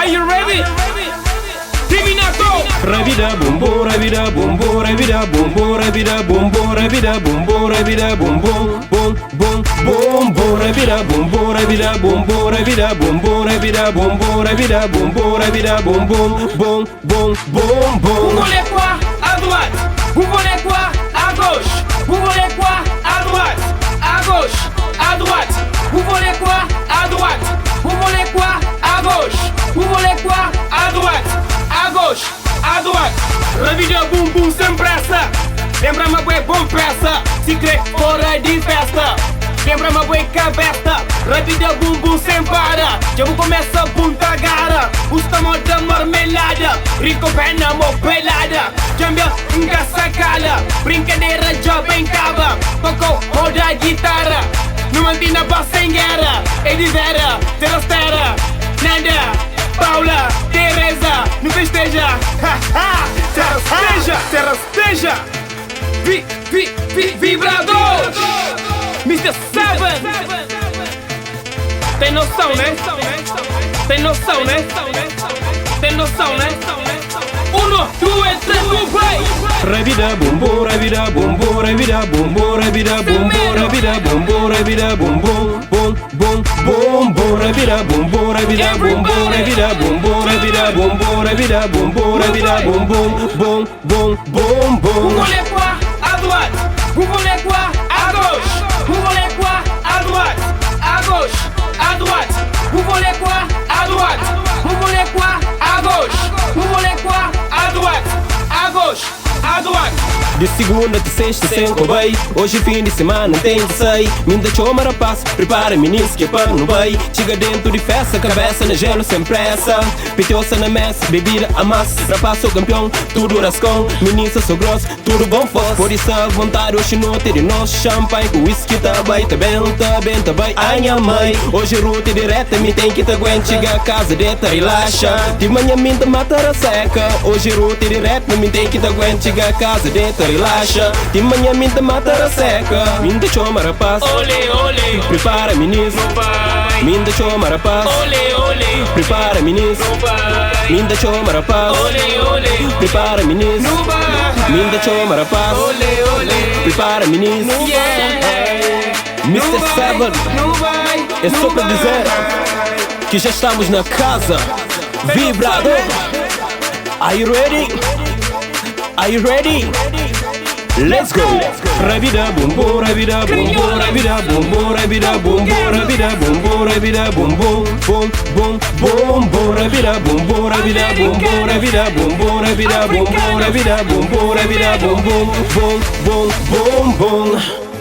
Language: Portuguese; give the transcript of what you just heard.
Are you ready? Terminato. Revida boom boom, revida boom boom, revida boom boom, revida boom boom, revida boom boom, revida boom boom, boom boom boom boom, revida boom boom, revida boom boom, revida boom boom, revida boom boom, revida boom boom, revida boom boom, boom boom boom boom. Vous voulez quoi à droite? Vous voulez quoi à gauche? Vous voulez quoi à droite? À gauche, à droite. Vous voulez quoi à droite? Vous voulez quoi à gauche? Vous voulez quoi à droite? À gauche, à droite. Revida boom boom sem pressa. Lembra-me bué bom peça. Se crê fora de festa. Lembra-me bué cabeça. Revida boom boom sem para. Já vou começar punta gara. Gostamos da marmelada. Rico pena mo pelada. Cambia enga sacada. Brincadeira já bem cava. Toco roda a guitarra. Não mantina bassa em guerra. É de vera, terastera. Nanda, Paula, Teresa, não festeja. Ha ha, terrasteja. Vibrador. Mr. Seven. Tem noção, né? Tem noção, né? Tem noção, né? 1, 2, 3, vai! Revida boom boom, revida boom boom, revida boom boom, revida boom boom, revida boom boom, revida boom boom, boom boom boom boom, revida boom boom, revida boom boom, revida boom boom, revida boom boom, revida boom boom, revida boom boom, boom boom boom boom. Vous voulez quoi à droite? Vous voulez quoi à gauche? Vous voulez quoi à droite? À gauche, à droite. Vous voulez quoi à droite? Vous voulez quoi à gauche? Vous voulez quoi à droite? À gauche, à droite. De segunda até sexta sem cobei. Hoje fim de semana tem que sair. Minda choma rapaz, prepara meninos que é para não vai. Chega dentro de festa, cabeça na gelo sem pressa. Piteosa na mesa, bebida a massa. Rapaz sou campeão, tudo rascão. Menina sou grosso, tudo bom fosse. Por isso a vontade hoje não ter de nós. Champanhe com whisky tá bem, tá bem, tá bem. Ai minha mãe, hoje ruta direta. Me tem que te aguentar, chega a casa deta, relaxa. De manhã minta mata a seca. Hoje ruta direta, me tem que te aguentar, chega a casa deta, relaxa. De manhã minta mata a seca. Minta choma rapaz, Olé, olé. prepara meninos. Não vai. Minda choma rapaz, Olé, olé. prepara meninos. Não vai. Minda choma rapaz, Olé, olé. prepara meninos. Não vai. Minda choma rapaz, Olé, olé. prepara meninos. Yeah. Mr. Seven, Não vai. é só para dizer que já estamos na casa. Vibrador. Are you ready? Are you ready? Let's go! Revida boom boom, revida boom boom, revida boom boom, revida boom boom, revida boom boom, revida boom boom, boom boom boom boom, revida boom boom, revida boom boom, revida boom boom, revida boom boom, revida boom boom, revida boom boom, boom boom boom boom.